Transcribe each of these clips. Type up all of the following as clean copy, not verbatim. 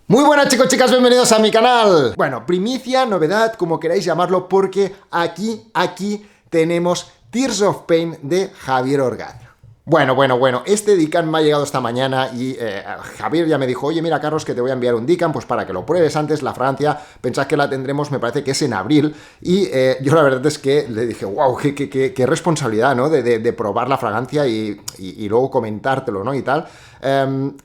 Muy buenas chicos, chicas, bienvenidos a mi canal. Bueno, primicia, novedad, como queráis llamarlo, porque aquí tenemos Tears of Pain de Javier Orgaz. Bueno, este Dican me ha llegado esta mañana y Javier ya me dijo, oye, mira, Carlos, que te voy a enviar un Dican, pues para que lo pruebes antes, la Francia, pensad que la tendremos, me parece que es en abril, y yo la verdad es que le dije, wow, qué responsabilidad, ¿no?, de probar la fragancia y luego comentártelo, ¿no?, y tal.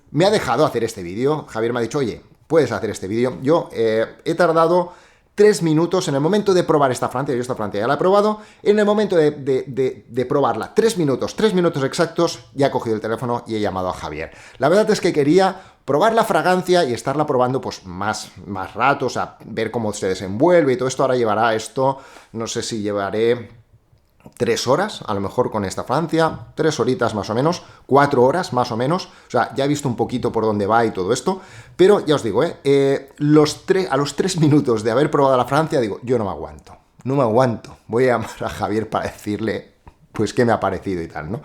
Me ha dejado hacer este vídeo, Javier me ha dicho, oye, puedes hacer este vídeo. Yo he tardado 3 minutos en el momento de probar esta Francia. Yo esta Francia ya la he probado. En el momento de probarla, 3 minutos exactos, ya he cogido el teléfono y he llamado a Javier. La verdad es que quería probar la fragancia y estarla probando pues más rato, o sea, ver cómo se desenvuelve y todo esto. Ahora llevará esto, no sé si llevaré 3 horas, a lo mejor con esta Francia, 3 horitas más o menos, 4 horas más o menos, o sea, ya he visto un poquito por dónde va y todo esto, pero ya os digo, a los 3 minutos de haber probado la Francia, digo, yo no me aguanto, voy a llamar a Javier para decirle, pues, qué me ha parecido y tal, ¿no?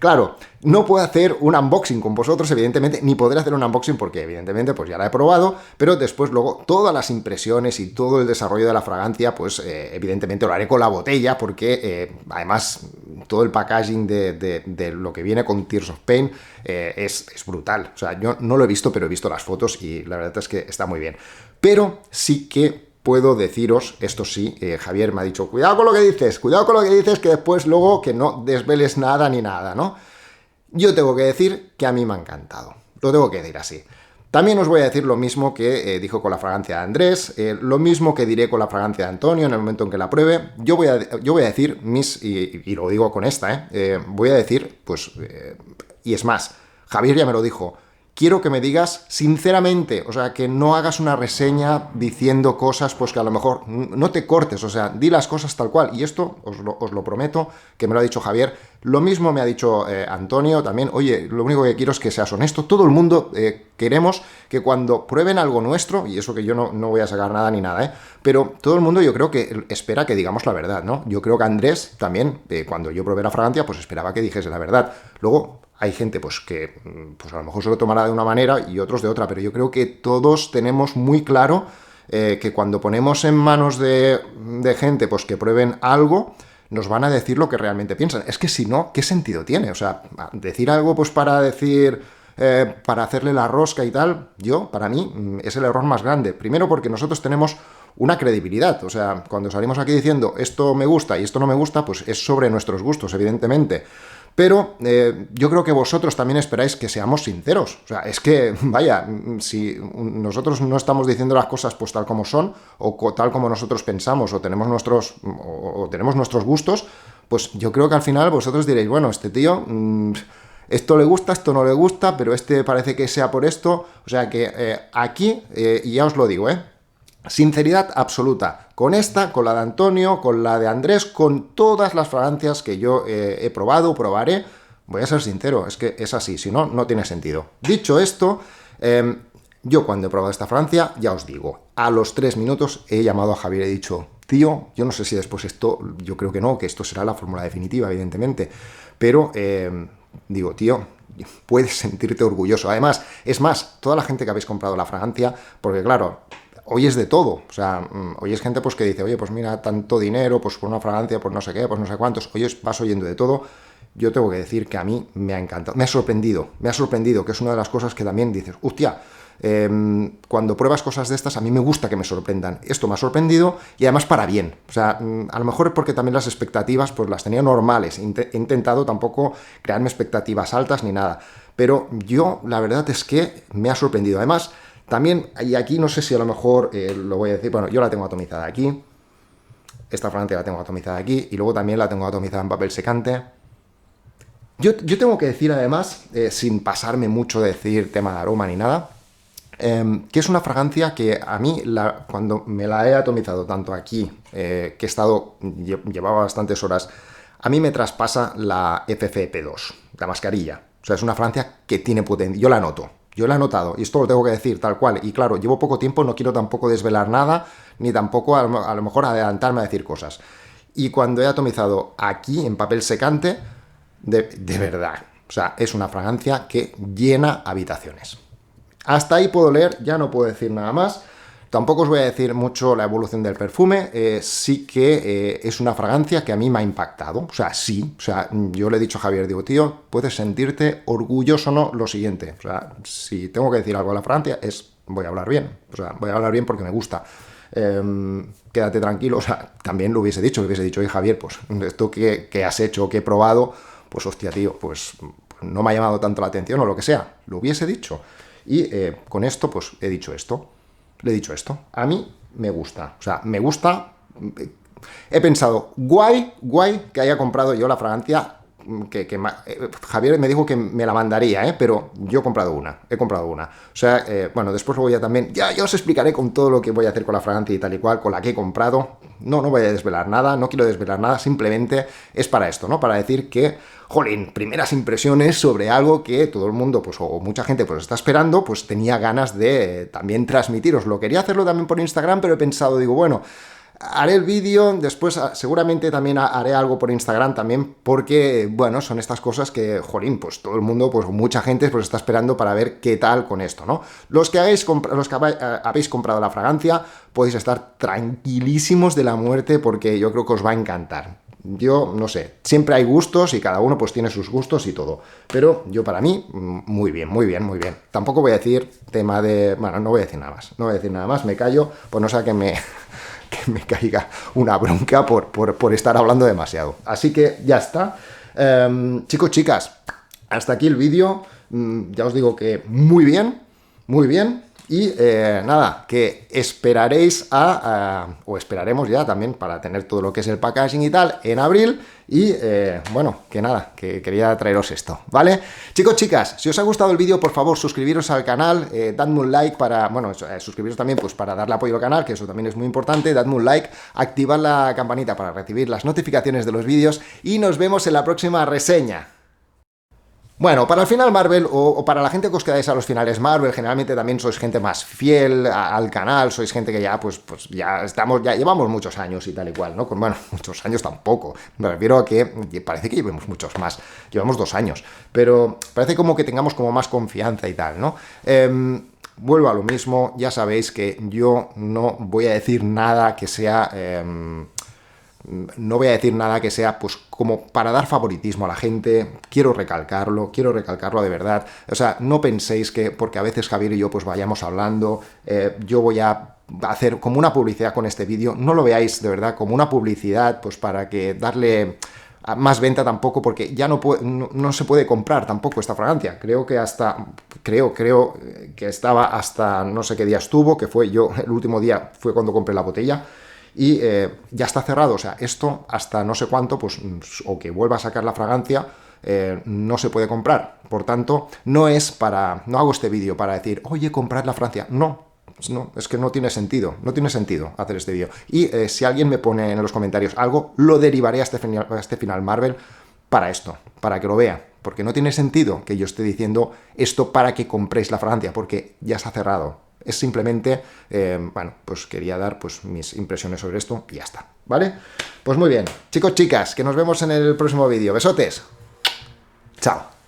Claro, no puedo hacer un unboxing con vosotros, evidentemente, ni podré hacer un unboxing porque, evidentemente, pues ya la he probado, pero después luego todas las impresiones y todo el desarrollo de la fragancia, pues evidentemente lo haré con la botella porque, además, todo el packaging de lo que viene con Tears of Pain es brutal. O sea, yo no lo he visto, pero he visto las fotos y la verdad es que está muy bien. Pero sí que puedo deciros, esto sí, Javier me ha dicho, cuidado con lo que dices, que después luego que no desveles nada ni nada, ¿no? Yo tengo que decir que a mí me ha encantado, lo tengo que decir así. También os voy a decir lo mismo que dijo con la fragancia de Andrés, lo mismo que diré con la fragancia de Antonio en el momento en que la pruebe. Yo voy a decir y lo digo con esta, voy a decir, pues, y es más, Javier ya me lo dijo, quiero que me digas sinceramente, o sea, que no hagas una reseña diciendo cosas, pues que a lo mejor no te cortes, o sea, di las cosas tal cual. Y esto, os lo prometo, que me lo ha dicho Javier. Lo mismo me ha dicho Antonio también. Oye, lo único que quiero es que seas honesto. Todo el mundo queremos que cuando prueben algo nuestro, y eso que yo no voy a sacar nada ni nada, pero todo el mundo yo creo que espera que digamos la verdad, ¿no? Yo creo que Andrés también, cuando yo probé la fragancia, pues esperaba que dijese la verdad. Luego hay gente pues que pues a lo mejor se lo tomará de una manera y otros de otra, pero yo creo que todos tenemos muy claro que cuando ponemos en manos de gente pues que prueben algo, nos van a decir lo que realmente piensan. Es que si no, ¿qué sentido tiene? O sea, decir algo pues para decir, para hacerle la rosca y tal, para mí, es el error más grande. Primero porque nosotros tenemos una credibilidad, o sea, cuando salimos aquí diciendo esto me gusta y esto no me gusta, pues es sobre nuestros gustos, evidentemente. Pero yo creo que vosotros también esperáis que seamos sinceros. O sea, es que, vaya, si nosotros no estamos diciendo las cosas pues tal como son, o tal como nosotros pensamos, o tenemos nuestros gustos, pues yo creo que al final vosotros diréis, bueno, este tío, esto le gusta, esto no le gusta, pero este parece que sea por esto. O sea que aquí, y ya os lo digo, sinceridad absoluta, con esta, con la de Antonio, con la de Andrés, con todas las fragancias que yo he probado, probaré, voy a ser sincero, es que es así, si no, no tiene sentido. Dicho esto, yo cuando he probado esta fragancia, ya os digo, a los 3 minutos he llamado a Javier y he dicho, tío, yo no sé si después esto, yo creo que no, que esto será la fórmula definitiva, evidentemente, pero digo, tío, puedes sentirte orgulloso. Además, es más, toda la gente que habéis comprado la fragancia, porque claro, hoy es de todo, o sea, hoy es gente pues que dice, oye, pues mira, tanto dinero, pues por una fragancia, pues no sé qué, pues no sé cuántos, hoy vas oyendo de todo. Yo tengo que decir que a mí me ha encantado, me ha sorprendido, que es una de las cosas que también dices, hostia, cuando pruebas cosas de estas, a mí me gusta que me sorprendan. Esto me ha sorprendido y además para bien. O sea, a lo mejor es porque también las expectativas pues las tenía normales. He intentado tampoco crearme expectativas altas ni nada. Pero yo, la verdad es que me ha sorprendido. Además, también, y aquí no sé si a lo mejor lo voy a decir, bueno, yo la tengo atomizada aquí. Esta fragancia la tengo atomizada aquí y luego también la tengo atomizada en papel secante. Yo tengo que decir además, sin pasarme mucho de decir tema de aroma ni nada, que es una fragancia que a mí, cuando me la he atomizado tanto aquí, que llevaba bastantes horas, a mí me traspasa la FFP2, la mascarilla. O sea, es una fragancia que tiene potencia, yo la noto. Yo la he notado, y esto lo tengo que decir tal cual. Y claro, llevo poco tiempo, no quiero tampoco desvelar nada, ni tampoco a lo mejor adelantarme a decir cosas. Y cuando he atomizado aquí, en papel secante, de verdad, o sea, es una fragancia que llena habitaciones. Hasta ahí puedo leer, ya no puedo decir nada más. Tampoco os voy a decir mucho la evolución del perfume, sí que es una fragancia que a mí me ha impactado, o sea, sí, o sea, yo le he dicho a Javier, digo, tío, puedes sentirte orgulloso o no, lo siguiente, o sea, si tengo que decir algo a la fragancia es, voy a hablar bien, o sea, voy a hablar bien porque me gusta. Quédate tranquilo, o sea, también lo hubiese dicho, oye Javier, pues esto que has hecho, que he probado, pues hostia, tío, pues no me ha llamado tanto la atención o lo que sea, lo hubiese dicho. Y con esto, pues he dicho esto. Le he dicho esto. A mí me gusta. O sea, me gusta. He pensado, guay que haya comprado yo la fragancia. Javier me dijo que me la mandaría, pero yo he comprado una. O sea, bueno, después lo voy a también. Ya os explicaré con todo lo que voy a hacer con la fragancia y tal y cual, con la que he comprado. No voy a desvelar nada, no quiero desvelar nada, simplemente es para esto, ¿no? Para decir que, jolín, primeras impresiones sobre algo que todo el mundo, pues, o mucha gente, pues, está esperando, pues tenía ganas de también transmitiros. Lo quería hacerlo también por Instagram, pero he pensado, digo, bueno, haré el vídeo, después seguramente también haré algo por Instagram también, porque, bueno, son estas cosas que, jolín, pues todo el mundo, pues mucha gente pues está esperando para ver qué tal con esto, ¿no? Los que habéis comprado la fragancia, podéis estar tranquilísimos de la muerte porque yo creo que os va a encantar. Yo, no sé, siempre hay gustos y cada uno pues tiene sus gustos y todo, pero yo para mí, muy bien. Tampoco voy a decir tema de... Bueno, no voy a decir nada más, me callo, pues no sea que me caiga una bronca por estar hablando demasiado. Así que ya está. Chicos, chicas, hasta aquí el vídeo. Ya os digo que muy bien. Y nada, que esperaréis o esperaremos ya también para tener todo lo que es el packaging y tal en abril. Y bueno, que nada, que quería traeros esto, ¿vale? Chicos, chicas, si os ha gustado el vídeo, por favor, suscribiros al canal, dadme un like para, bueno, suscribiros también pues para darle apoyo al canal, que eso también es muy importante, dadme un like, activad la campanita para recibir las notificaciones de los vídeos y nos vemos en la próxima reseña. Bueno, para el final Marvel, o para la gente que os quedáis a los finales Marvel, generalmente también sois gente más fiel al canal, sois gente que ya, pues ya llevamos muchos años y tal y cual, ¿no? Bueno, muchos años tampoco, me refiero a que parece que llevemos muchos más, llevamos 2 años, pero parece como que tengamos como más confianza y tal, ¿no? Vuelvo a lo mismo, ya sabéis que yo no voy a decir nada que sea... no voy a decir nada que sea pues como para dar favoritismo a la gente, quiero recalcarlo de verdad, o sea, no penséis que porque a veces Javier y yo pues vayamos hablando, yo voy a hacer como una publicidad con este vídeo, no lo veáis de verdad como una publicidad pues para que darle más venta tampoco, porque ya no se puede comprar tampoco esta fragancia, creo que estaba hasta no sé qué día estuvo, que fue yo, el último día fue cuando compré la botella, y ya está cerrado, o sea, esto hasta no sé cuánto, pues, o que vuelva a sacar la fragancia, no se puede comprar. Por tanto, no hago este vídeo para decir, oye, comprad la fragancia. No, es que no tiene sentido hacer este vídeo. Y si alguien me pone en los comentarios algo, lo derivaré a este final Marvel para esto, para que lo vea. Porque no tiene sentido que yo esté diciendo esto para que compréis la fragancia, porque ya está cerrado. Es simplemente, bueno, pues quería dar pues mis impresiones sobre esto y ya está, ¿vale? Pues muy bien, chicos, chicas, que nos vemos en el próximo vídeo. Besotes. Chao.